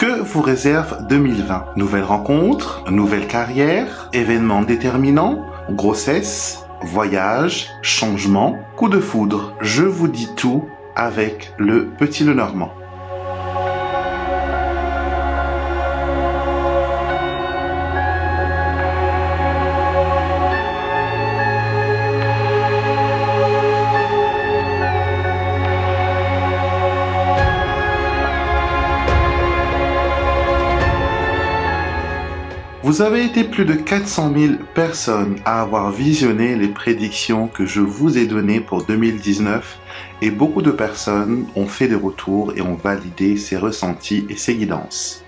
Que vous réserve 2020? Nouvelles rencontres, nouvelle carrière, événements déterminants, grossesse, voyage, changement, coup de foudre. Je vous dis tout avec le Petit Lenormand. Vous avez été plus de 400 000 personnes à avoir visionné les prédictions que je vous ai données pour 2019 et beaucoup de personnes ont fait des retours et ont validé ces ressentis et ces guidances.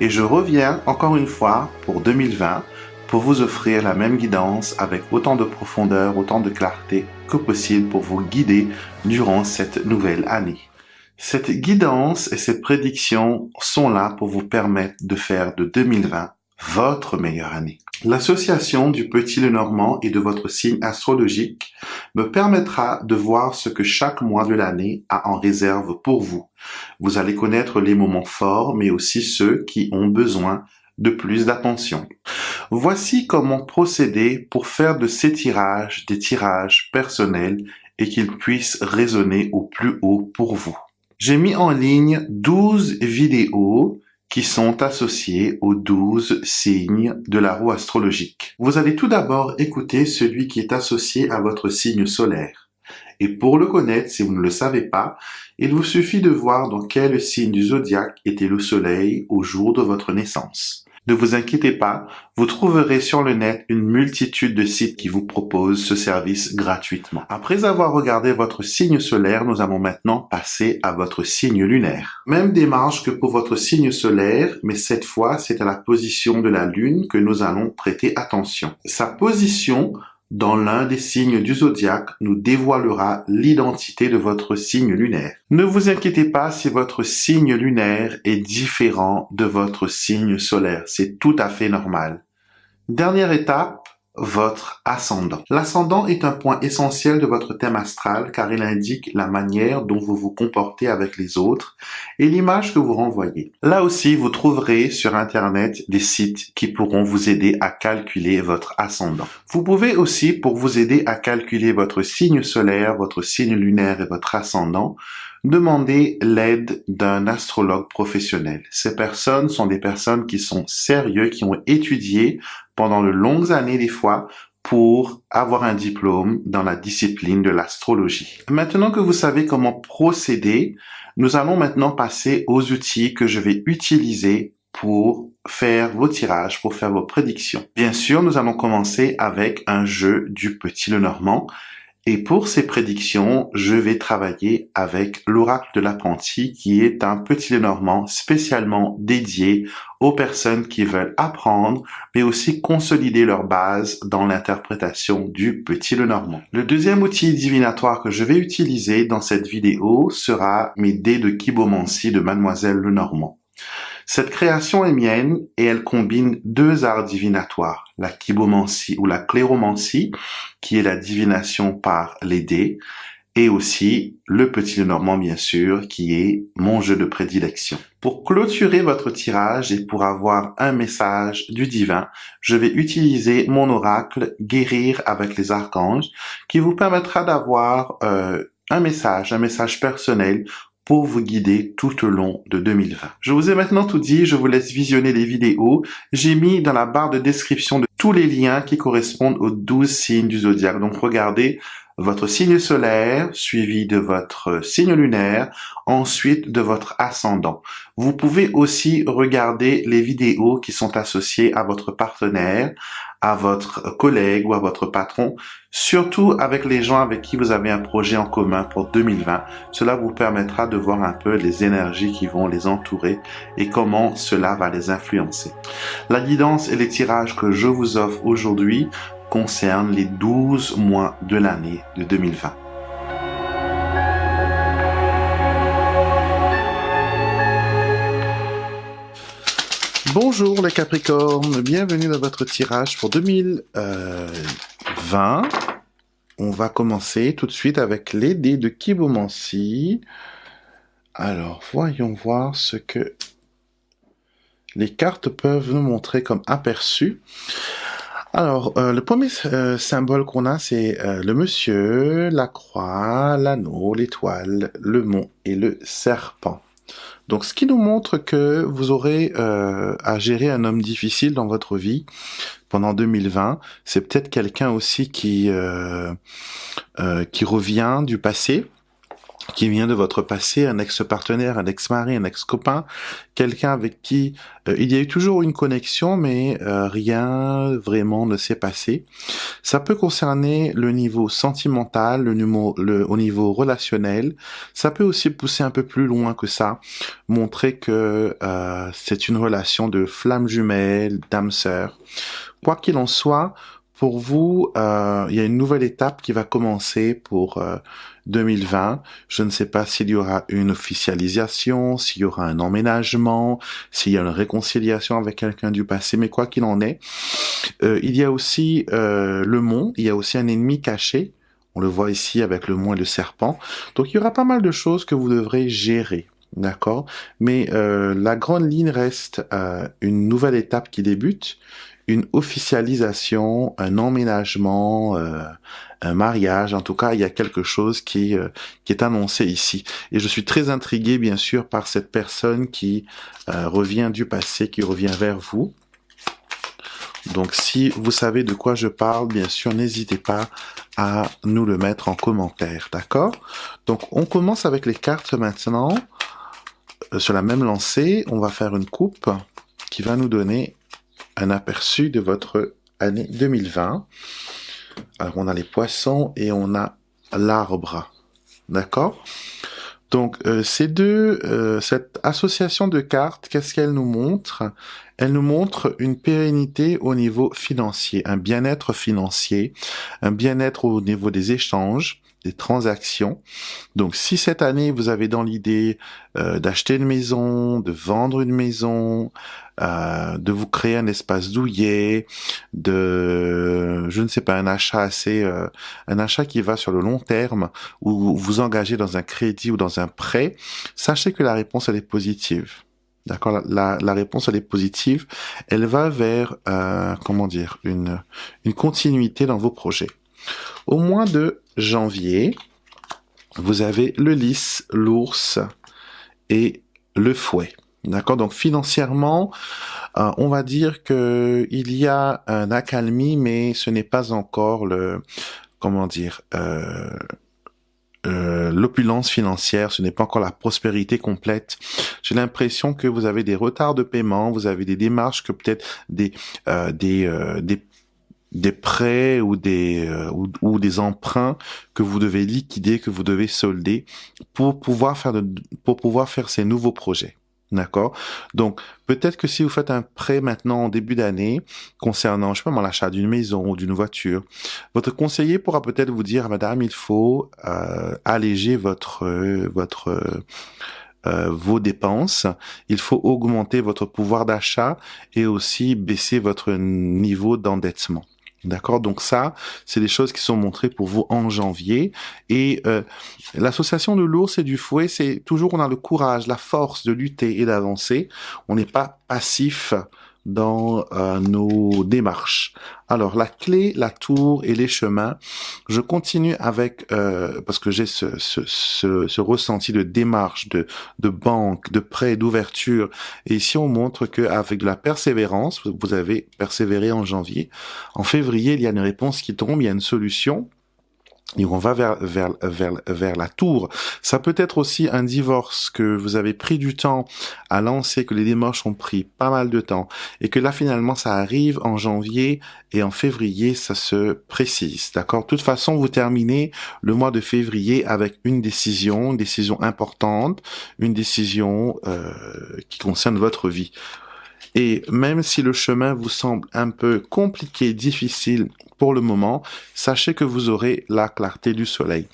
Et je reviens encore une fois pour 2020 pour vous offrir la même guidance avec autant de profondeur, autant de clarté que possible pour vous guider durant cette nouvelle année. Cette guidance et cette prédiction sont là pour vous permettre de faire de 2020 votre meilleure année. L'association du Petit Lenormand et de votre signe astrologique me permettra de voir ce que chaque mois de l'année a en réserve pour vous. Vous allez connaître les moments forts, mais aussi ceux qui ont besoin de plus d'attention. Voici comment procéder pour faire de ces tirages des tirages personnels et qu'ils puissent résonner au plus haut pour vous. J'ai mis en ligne 12 vidéos qui sont associés aux 12 signes de la roue astrologique. Vous allez tout d'abord écouter celui qui est associé à votre signe solaire. Et pour le connaître, si vous ne le savez pas, il vous suffit de voir dans quel signe du zodiaque était le soleil au jour de votre naissance. Ne vous inquiétez pas, vous trouverez sur le net une multitude de sites qui vous proposent ce service gratuitement. Après avoir regardé votre signe solaire, nous allons maintenant passer à votre signe lunaire. Même démarche que pour votre signe solaire, mais cette fois, c'est à la position de la Lune que nous allons prêter attention. Sa position dans l'un des signes du zodiaque nous dévoilera l'identité de votre signe lunaire. Ne vous inquiétez pas si votre signe lunaire est différent de votre signe solaire. C'est tout à fait normal. Dernière étape, votre ascendant. L'ascendant est un point essentiel de votre thème astral car il indique la manière dont vous vous comportez avec les autres et l'image que vous renvoyez. Là aussi, vous trouverez sur Internet des sites qui pourront vous aider à calculer votre ascendant. Vous pouvez aussi, pour vous aider à calculer votre signe solaire, votre signe lunaire et votre ascendant, demander l'aide d'un astrologue professionnel. Ces personnes sont des personnes qui sont sérieuses, qui ont étudié pendant de longues années des fois pour avoir un diplôme dans la discipline de l'astrologie. Maintenant que vous savez comment procéder, nous allons maintenant passer aux outils que je vais utiliser pour faire vos tirages, pour faire vos prédictions. Bien sûr, nous allons commencer avec un jeu du Petit Lenormand. Et pour ces prédictions, je vais travailler avec l'oracle de l'apprenti qui est un Petit Lenormand spécialement dédié aux personnes qui veulent apprendre, mais aussi consolider leur base dans l'interprétation du Petit Lenormand. Le deuxième outil divinatoire que je vais utiliser dans cette vidéo sera mes dés de Kibomancie de Mademoiselle Lenormand. Cette création est mienne et elle combine deux arts divinatoires, la kibomancie ou la cléromancie, qui est la divination par les dés, et aussi le Petit Lenormand, bien sûr, qui est mon jeu de prédilection. Pour clôturer votre tirage et pour avoir un message du divin, je vais utiliser mon oracle Guérir avec les archanges, qui vous permettra d'avoir un message personnel pour vous guider tout au long de 2020. Je vous ai maintenant tout dit, je vous laisse visionner les vidéos. J'ai mis dans la barre de description de tous les liens qui correspondent aux 12 signes du zodiaque. Donc regardez votre signe solaire, suivi de votre signe lunaire, ensuite de votre ascendant. Vous pouvez aussi regarder les vidéos qui sont associées à votre partenaire, à votre collègue ou à votre patron, surtout avec les gens avec qui vous avez un projet en commun pour 2020. Cela vous permettra de voir un peu les énergies qui vont les entourer et comment cela va les influencer. La guidance et les tirages que je vous offre aujourd'hui concernent les 12 mois de l'année de 2020. Bonjour les Capricornes, bienvenue dans votre tirage pour 2020. On va commencer tout de suite avec les dés de Kibomancie. Alors, voyons voir ce que les cartes peuvent nous montrer comme aperçu. Alors, le premier symbole qu'on a, c'est le monsieur, la croix, l'anneau, l'étoile, le mont et le serpent. Donc, ce qui nous montre que vous aurez à gérer un homme difficile dans votre vie pendant 2020. C'est peut-être quelqu'un aussi qui revient du passé, qui vient de votre passé, un ex-partenaire, un ex-mari, un ex-copain, quelqu'un avec qui il y a eu toujours une connexion, mais rien vraiment ne s'est passé. Ça peut concerner le niveau sentimental, au niveau relationnel. Ça peut aussi pousser un peu plus loin que ça, montrer que c'est une relation de flamme jumelle, d'âme sœur. Quoi qu'il en soit, pour vous, il y a une nouvelle étape qui va commencer pour 2020. Je ne sais pas s'il y aura une officialisation, s'il y aura un emménagement, s'il y a une réconciliation avec quelqu'un du passé, mais quoi qu'il en est, il y a aussi le mont, il y a aussi un ennemi caché. On le voit ici avec le mont et le serpent. Donc il y aura pas mal de choses que vous devrez gérer. D'accord? Mais la grande ligne reste une nouvelle étape qui débute, une officialisation, un emménagement, un mariage. En tout cas, il y a quelque chose qui est annoncé ici. Et je suis très intrigué, bien sûr, par cette personne qui revient du passé, qui revient vers vous. Donc, si vous savez de quoi je parle, bien sûr, n'hésitez pas à nous le mettre en commentaire, d'accord? Donc, on commence avec les cartes maintenant. Sur la même lancée, on va faire une coupe qui va nous donner un aperçu de votre année 2020. Alors, on a les poissons et on a l'arbre. D'accord? Donc, cette association de cartes, qu'est-ce qu'elle nous montre? Elle nous montre une pérennité au niveau financier, un bien-être financier, un bien-être au niveau des échanges, des transactions. Donc, si cette année, vous avez dans l'idée d'acheter une maison, de vendre une maison, de vous créer un espace douillet, je ne sais pas, un achat qui va sur le long terme, ou vous engagez dans un crédit ou dans un prêt, sachez que la réponse, elle est positive. D'accord, la réponse elle est positive. Elle va vers une continuité dans vos projets. Au mois de janvier, vous avez le lys, l'ours et le fouet. D'accord, donc financièrement, on va dire que il y a un accalmie, mais ce n'est pas encore l'opulence financière, ce n'est pas encore la prospérité complète. J'ai l'impression que vous avez des retards de paiement, vous avez des démarches que peut-être des prêts ou des emprunts que vous devez liquider, que vous devez solder pour pouvoir faire ces nouveaux projets. D'accord? Donc, peut-être que si vous faites un prêt maintenant en début d'année, concernant, je sais pas moi, l'achat d'une maison ou d'une voiture, votre conseiller pourra peut-être vous dire, madame, il faut alléger vos dépenses, il faut augmenter votre pouvoir d'achat et aussi baisser votre niveau d'endettement. D'accord? Donc ça, c'est des choses qui sont montrées pour vous en janvier. Et l'association de l'ours et du fouet, c'est toujours on a le courage, la force de lutter et d'avancer. On n'est pas passif dans nos démarches. Alors la clé, la tour et les chemins, je continue avec parce que j'ai ce ressenti de démarche, de banque, de prêt, d'ouverture. Et ici on montre que avec de la persévérance, vous avez persévéré en janvier. En février, il y a une réponse qui tombe, il y a une solution. Et on va vers la tour. Ça peut être aussi un divorce que vous avez pris du temps à lancer, que les démarches ont pris pas mal de temps, et que là finalement ça arrive en janvier et en février ça se précise. D'accord? De toute façon, vous terminez le mois de février avec une décision importante, une décision qui concerne votre vie. Et même si le chemin vous semble un peu compliqué, difficile pour le moment, sachez que vous aurez la clarté du soleil.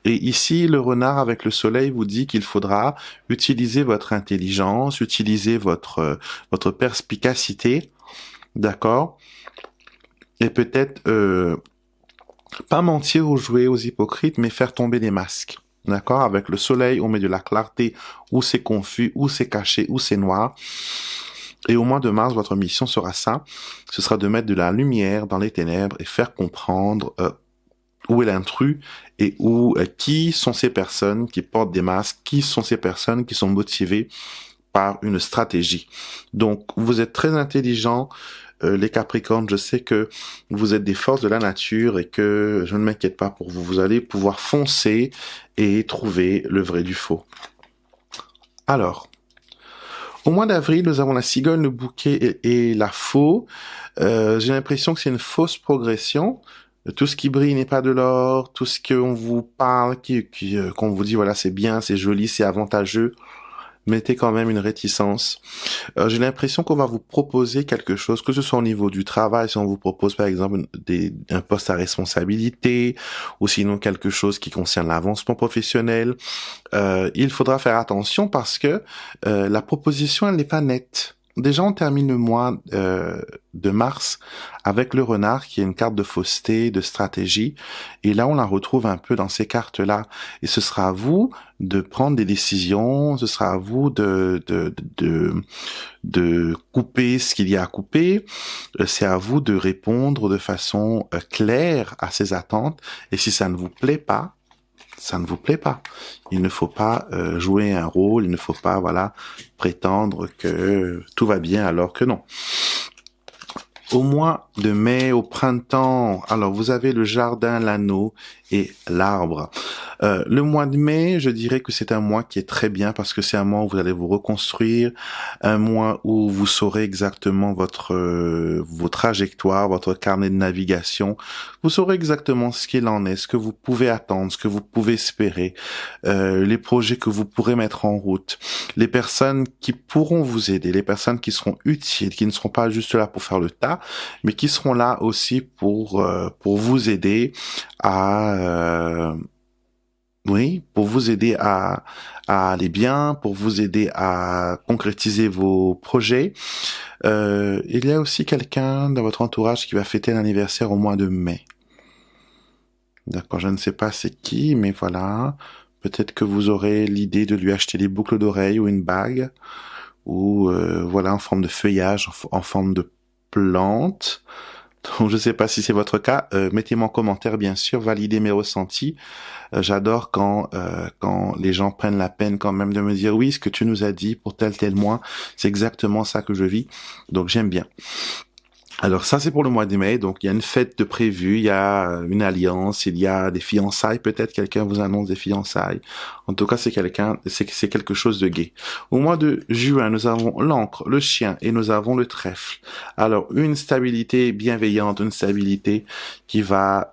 Et ici, le renard avec le soleil vous dit qu'il faudra utiliser votre intelligence, utiliser votre perspicacité, d'accord? Et peut-être pas mentir ou jouer aux hypocrites, mais faire tomber des masques. D'accord? Avec le soleil, on met de la clarté, où c'est confus, où c'est caché, où c'est noir. Et au mois de mars, votre mission sera ça. Ce sera de mettre de la lumière dans les ténèbres et faire comprendre où est l'intrus et qui sont ces personnes qui portent des masques, qui sont ces personnes qui sont motivées par une stratégie. Donc, vous êtes très intelligents, les Capricornes. Je sais que vous êtes des forces de la nature et que je ne m'inquiète pas pour vous. Vous allez pouvoir foncer et trouver le vrai du faux. Alors, au mois d'avril, nous avons la cigogne, le bouquet et la faux. J'ai l'impression que c'est une fausse progression. Tout ce qui brille n'est pas de l'or. Tout ce qu'on vous parle, qu'on vous dit, voilà, c'est bien, c'est joli, c'est avantageux, mettez quand même une réticence. J'ai l'impression qu'on va vous proposer quelque chose, que ce soit au niveau du travail, si on vous propose par exemple un poste à responsabilité, ou sinon quelque chose qui concerne l'avancement professionnel. Il faudra faire attention parce que la proposition, elle n'est pas nette. Déjà, on termine le mois de mars avec le renard, qui est une carte de fausseté, de stratégie. Et là, on la retrouve un peu dans ces cartes-là. Et ce sera à vous de prendre des décisions, ce sera à vous de couper ce qu'il y a à couper. C'est à vous de répondre de façon claire à ces attentes. Et si ça ne vous plaît pas, ça ne vous plaît pas. Il ne faut pas jouer un rôle, il ne faut pas, voilà, prétendre que tout va bien alors que non. Au mois de mai, au printemps, alors vous avez le jardin, l'anneau et l'arbre. Le mois de mai, je dirais que c'est un mois qui est très bien parce que c'est un mois où vous allez vous reconstruire, un mois où vous saurez exactement vos trajectoires, votre carnet de navigation. Vous saurez exactement ce qu'il en est, ce que vous pouvez attendre, ce que vous pouvez espérer, les projets que vous pourrez mettre en route, les personnes qui pourront vous aider, les personnes qui seront utiles, qui ne seront pas juste là pour faire le tas, mais qui seront là aussi pour vous aider pour vous aider à aller bien, pour vous aider à concrétiser vos projets. Il y a aussi quelqu'un dans votre entourage qui va fêter l'anniversaire au mois de mai. D'accord, je ne sais pas c'est qui, mais voilà. Peut-être que vous aurez l'idée de lui acheter des boucles d'oreilles ou une bague, ou voilà, en forme de feuillage, en forme de plante. Donc, je ne sais pas si c'est votre cas. Mettez-moi en commentaire, bien sûr, validez mes ressentis. J'adore quand les gens prennent la peine quand même de me dire oui, ce que tu nous as dit pour tel mois, c'est exactement ça que je vis. Donc j'aime bien. Alors ça c'est pour le mois de mai, donc il y a une fête de prévue, il y a une alliance, il y a des fiançailles, peut-être quelqu'un vous annonce des fiançailles. En tout cas c'est quelque chose de gai. Au mois de juin nous avons l'encre, le chien et nous avons le trèfle. Alors une stabilité bienveillante, une stabilité qui va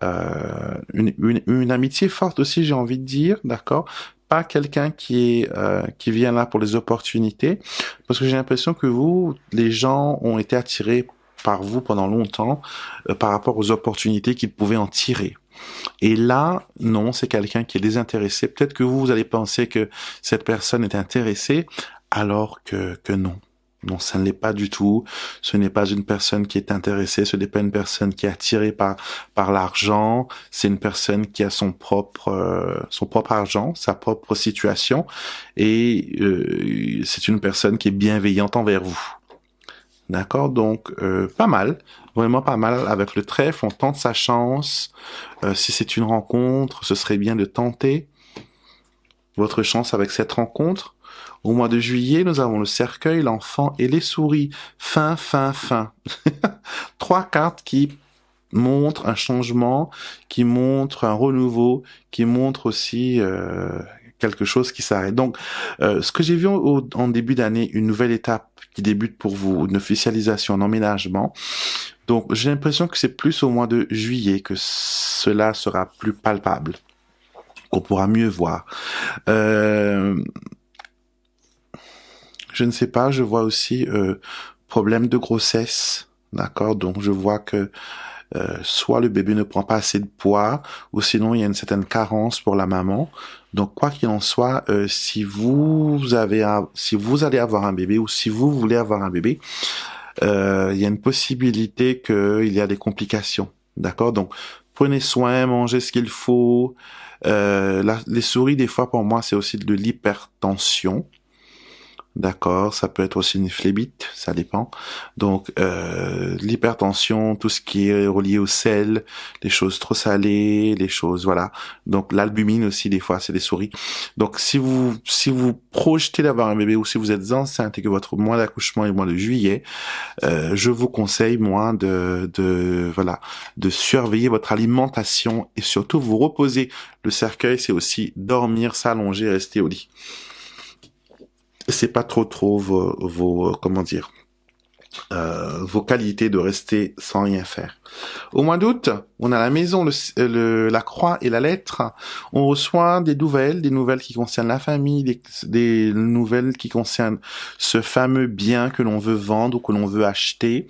une amitié forte aussi j'ai envie de dire, d'accord. Pas quelqu'un qui vient là pour les opportunités, parce que j'ai l'impression que les gens ont été attirés par vous pendant longtemps par rapport aux opportunités qu'il pouvait en tirer. Et là, non, c'est quelqu'un qui est désintéressé. Peut-être que vous allez penser que cette personne est intéressée, alors que non. Non, ça ne l'est pas du tout. Ce n'est pas une personne qui est intéressée. Ce n'est pas une personne qui est attirée par l'argent. C'est une personne qui a son propre argent, sa propre situation. Et c'est une personne qui est bienveillante envers vous. D'accord, donc pas mal, vraiment pas mal. Avec le trèfle, on tente sa chance. Si c'est une rencontre, ce serait bien de tenter votre chance avec cette rencontre. Au mois de juillet, nous avons le cercueil, l'enfant et les souris. Fin. 3 cartes qui montrent un changement, qui montrent un renouveau, qui montrent aussi quelque chose qui s'arrête. Donc, ce que j'ai vu en début d'année, une nouvelle étape qui débute pour vous, une officialisation, un emménagement. Donc, j'ai l'impression que c'est plus au mois de juillet que cela sera plus palpable, qu'on pourra mieux voir. Je ne sais pas, je vois aussi problème de grossesse, d'accord. Donc, je vois que soit le bébé ne prend pas assez de poids, ou sinon il y a une certaine carence pour la maman. Donc quoi qu'il en soit, si vous allez avoir un bébé ou si vous voulez avoir un bébé, il y a une possibilité qu'il y a des complications. D'accord? Donc prenez soin, mangez ce qu'il faut. Les souris, des fois pour moi, c'est aussi de l'hypertension. D'accord, ça peut être aussi une phlébite, ça dépend. Donc, l'hypertension, tout ce qui est relié au sel, les choses trop salées, les choses, voilà. Donc, l'albumine aussi, des fois, c'est des souris. Donc, si vous projetez d'avoir un bébé ou si vous êtes enceinte et que votre mois d'accouchement est le mois de juillet, je vous conseille, moi, voilà, de surveiller votre alimentation et surtout vous reposer. Le cercueil, c'est aussi dormir, s'allonger, rester au lit. C'est pas trop comment dire, vos qualités de rester sans rien faire. Au mois d'août, on a la maison, la croix et la lettre. On reçoit des nouvelles qui concernent la famille, des nouvelles qui concernent ce fameux bien que l'on veut vendre ou que l'on veut acheter.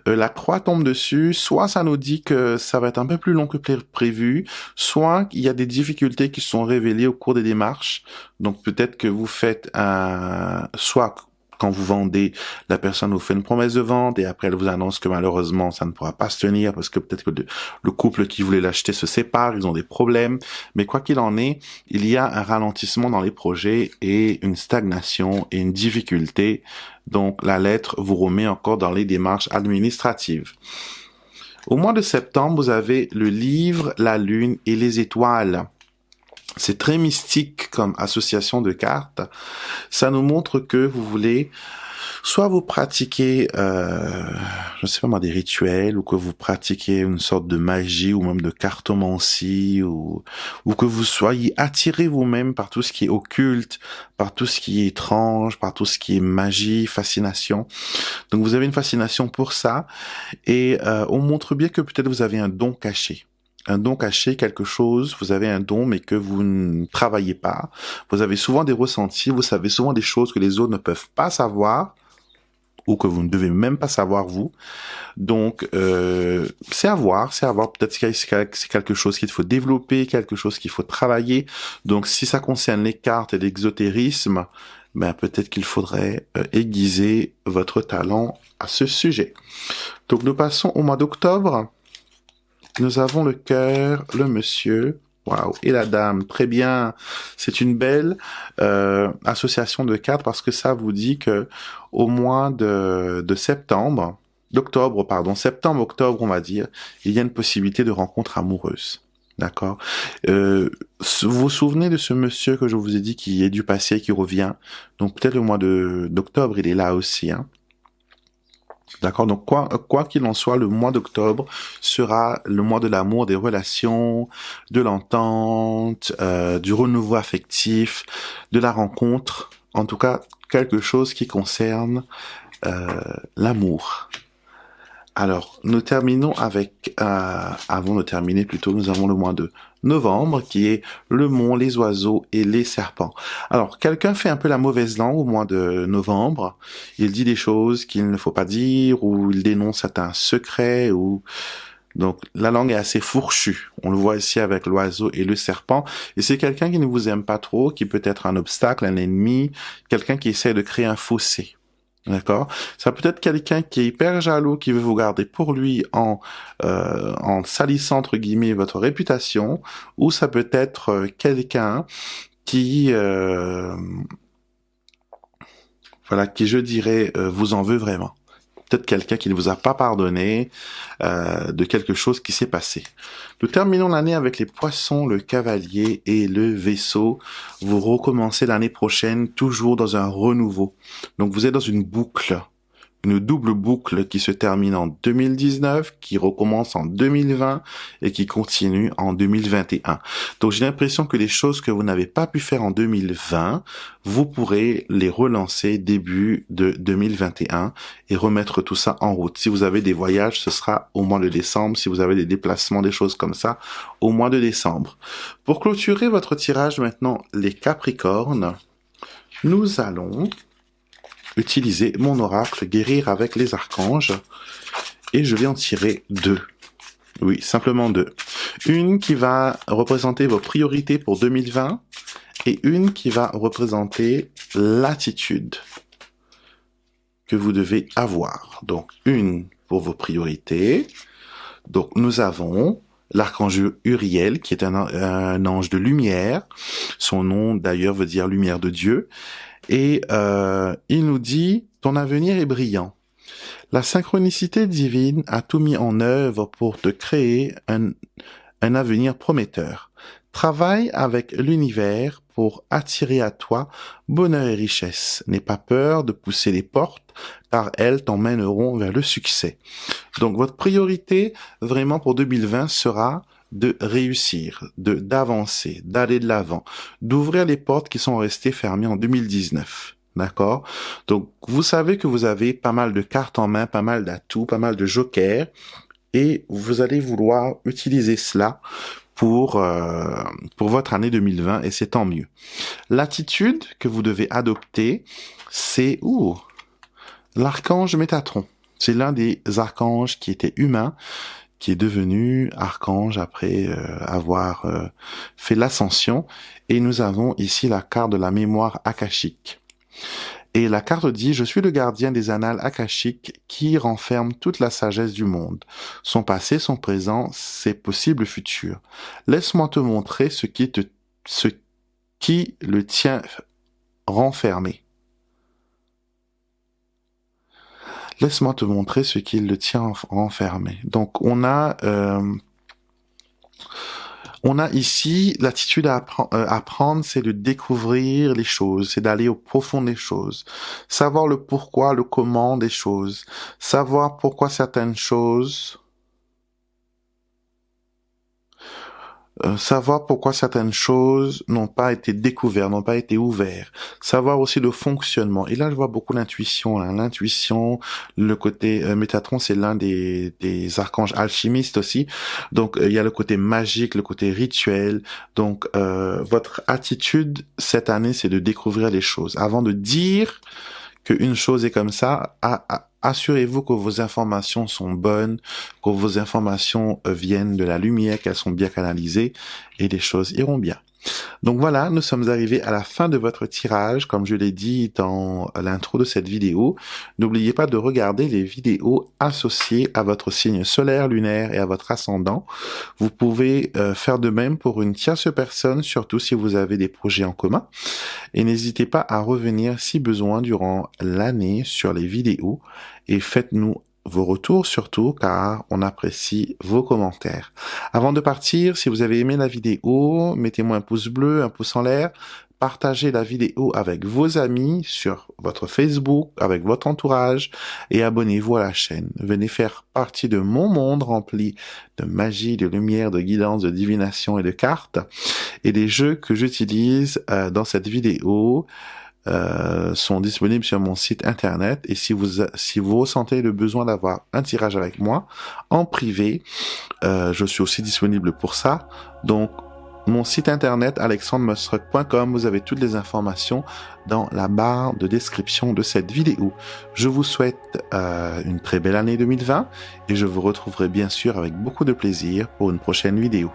La croix tombe dessus, soit ça nous dit que ça va être un peu plus long que prévu, soit il y a des difficultés qui sont révélées au cours des démarches. Donc peut-être que vous faites soit quand vous vendez, la personne vous fait une promesse de vente et après elle vous annonce que malheureusement ça ne pourra pas se tenir parce que peut-être que le couple qui voulait l'acheter se sépare, ils ont des problèmes. Mais quoi qu'il en est, il y a un ralentissement dans les projets et une stagnation et une difficulté. Donc la lettre vous remet encore dans les démarches administratives. Au mois de septembre, vous avez le livre, la lune et les étoiles. C'est très mystique comme association de cartes. Ça nous montre que vous voulez soit vous pratiquez, je sais pas moi, des rituels, ou que vous pratiquez une sorte de magie, ou même de cartomancie, ou que vous soyez attiré vous-même par tout ce qui est occulte, par tout ce qui est étrange, par tout ce qui est magie, fascination. Donc vous avez une fascination pour ça, et on montre bien que peut-être vous avez un don caché. Un don caché, quelque chose, vous avez un don mais que vous ne travaillez pas. Vous avez souvent des ressentis, vous savez souvent des choses que les autres ne peuvent pas savoir ou que vous ne devez même pas savoir vous. Donc, c'est à voir. Peut-être que c'est quelque chose qu'il faut développer, quelque chose qu'il faut travailler. Donc, si ça concerne les cartes et l'exotérisme, ben peut-être qu'il faudrait aiguiser votre talent à ce sujet. Donc, nous passons au mois d'octobre. Nous avons le cœur, le monsieur, waouh, et la dame. Très bien. C'est une belle association de cartes parce que ça vous dit que au mois septembre, octobre, on va dire, il y a une possibilité de rencontre amoureuse. D'accord. Vous vous souvenez de ce monsieur que je vous ai dit qui est du passé, qui revient. Donc peut-être le mois d'octobre, il est là aussi, hein. D'accord, donc quoi qu'il en soit, le mois d'octobre sera le mois de l'amour, des relations, de l'entente, du renouveau affectif, de la rencontre, en tout cas quelque chose qui concerne l'amour. Alors, nous terminons avec, avant de terminer plutôt, nous avons le mois de novembre qui est le mont, les oiseaux et les serpents. Alors, quelqu'un fait un peu la mauvaise langue au mois de novembre. Il dit des choses qu'il ne faut pas dire ou il dénonce certains secrets ou... Donc, la langue est assez fourchue. On le voit ici avec l'oiseau et le serpent. Et c'est quelqu'un qui ne vous aime pas trop, qui peut être un obstacle, un ennemi, quelqu'un qui essaie de créer un fossé. D'accord. Ça peut être quelqu'un qui est hyper jaloux, qui veut vous garder pour lui en salissant entre guillemets votre réputation, ou ça peut être quelqu'un qui qui je dirais vous en veut vraiment. Peut-être quelqu'un qui ne vous a pas pardonné de quelque chose qui s'est passé. Nous terminons l'année avec les poissons, le cavalier et le vaisseau. Vous recommencez l'année prochaine toujours dans un renouveau. Donc vous êtes dans une boucle, une double boucle qui se termine en 2019, qui recommence en 2020 et qui continue en 2021. Donc j'ai l'impression que les choses que vous n'avez pas pu faire en 2020, vous pourrez les relancer début de 2021 et remettre tout ça en route. Si vous avez des voyages, ce sera au mois de décembre. Si vous avez des déplacements, des choses comme ça, au mois de décembre. Pour clôturer votre tirage maintenant, les Capricornes, nous allons utiliser mon oracle guérir avec les archanges et je vais en tirer 2. Oui, simplement 2. Une qui va représenter vos priorités pour 2020 et une qui va représenter l'attitude que vous devez avoir. Donc une pour vos priorités. Donc nous avons l'archange Uriel qui est un ange de lumière. Son nom d'ailleurs veut dire lumière de Dieu. Et il nous dit, ton avenir est brillant. La synchronicité divine a tout mis en œuvre pour te créer un avenir prometteur. Travaille avec l'univers pour attirer à toi bonheur et richesse. N'aie pas peur de pousser les portes, car elles t'emmèneront vers le succès. Donc votre priorité vraiment pour 2020 sera de réussir, d'avancer, d'aller de l'avant, d'ouvrir les portes qui sont restées fermées en 2019. D'accord? Donc, vous savez que vous avez pas mal de cartes en main, pas mal d'atouts, pas mal de jokers, et vous allez vouloir utiliser cela pour votre année 2020, et c'est tant mieux. L'attitude que vous devez adopter, c'est l'archange Métatron. C'est l'un des archanges qui était humain, qui est devenu archange après avoir fait l'ascension. Et nous avons ici la carte de la mémoire akashique. Et la carte dit, je suis le gardien des annales akashiques qui renferment toute la sagesse du monde. Son passé, son présent, ses possibles futurs. Laisse-moi te montrer ce qui le tient renfermé. Laisse-moi te montrer ce qui le tient renfermé. Donc, on a ici l'attitude à apprendre, c'est de découvrir les choses, c'est d'aller au profond des choses, savoir le pourquoi, le comment des choses, savoir pourquoi certaines choses, n'ont pas été découvertes, n'ont pas été ouvertes, savoir aussi le fonctionnement. Et là, je vois beaucoup l'intuition. L'intuition, le côté Métatron, c'est l'un des archanges alchimistes aussi. Donc, il y a le côté magique, le côté rituel. Donc, votre attitude cette année, c'est de découvrir les choses. Avant de dire qu'une chose est comme ça, assurez-vous que vos informations sont bonnes, que vos informations viennent de la lumière, qu'elles sont bien canalisées, et les choses iront bien. Donc voilà, nous sommes arrivés à la fin de votre tirage, comme je l'ai dit dans l'intro de cette vidéo. N'oubliez pas de regarder les vidéos associées à votre signe solaire, lunaire et à votre ascendant. Vous pouvez faire de même pour une tierce personne, surtout si vous avez des projets en commun. Et n'hésitez pas à revenir si besoin durant l'année sur les vidéos et faites-nous vos retours surtout, car on apprécie vos commentaires. Avant de partir, si vous avez aimé la vidéo, mettez-moi un pouce bleu, un pouce en l'air, partagez la vidéo avec vos amis sur votre Facebook, avec votre entourage, et abonnez-vous à la chaîne. Venez faire partie de mon monde rempli de magie, de lumière, de guidance, de divination et de cartes. Et les jeux que j'utilise dans cette vidéo sont disponibles sur mon site internet, et si vous ressentez le besoin d'avoir un tirage avec moi en privé, je suis aussi disponible pour ça. Donc mon site internet alexandremusruck.com, vous avez toutes les informations dans la barre de description de cette vidéo. Je vous souhaite une très belle année 2020 et je vous retrouverai bien sûr avec beaucoup de plaisir pour une prochaine vidéo.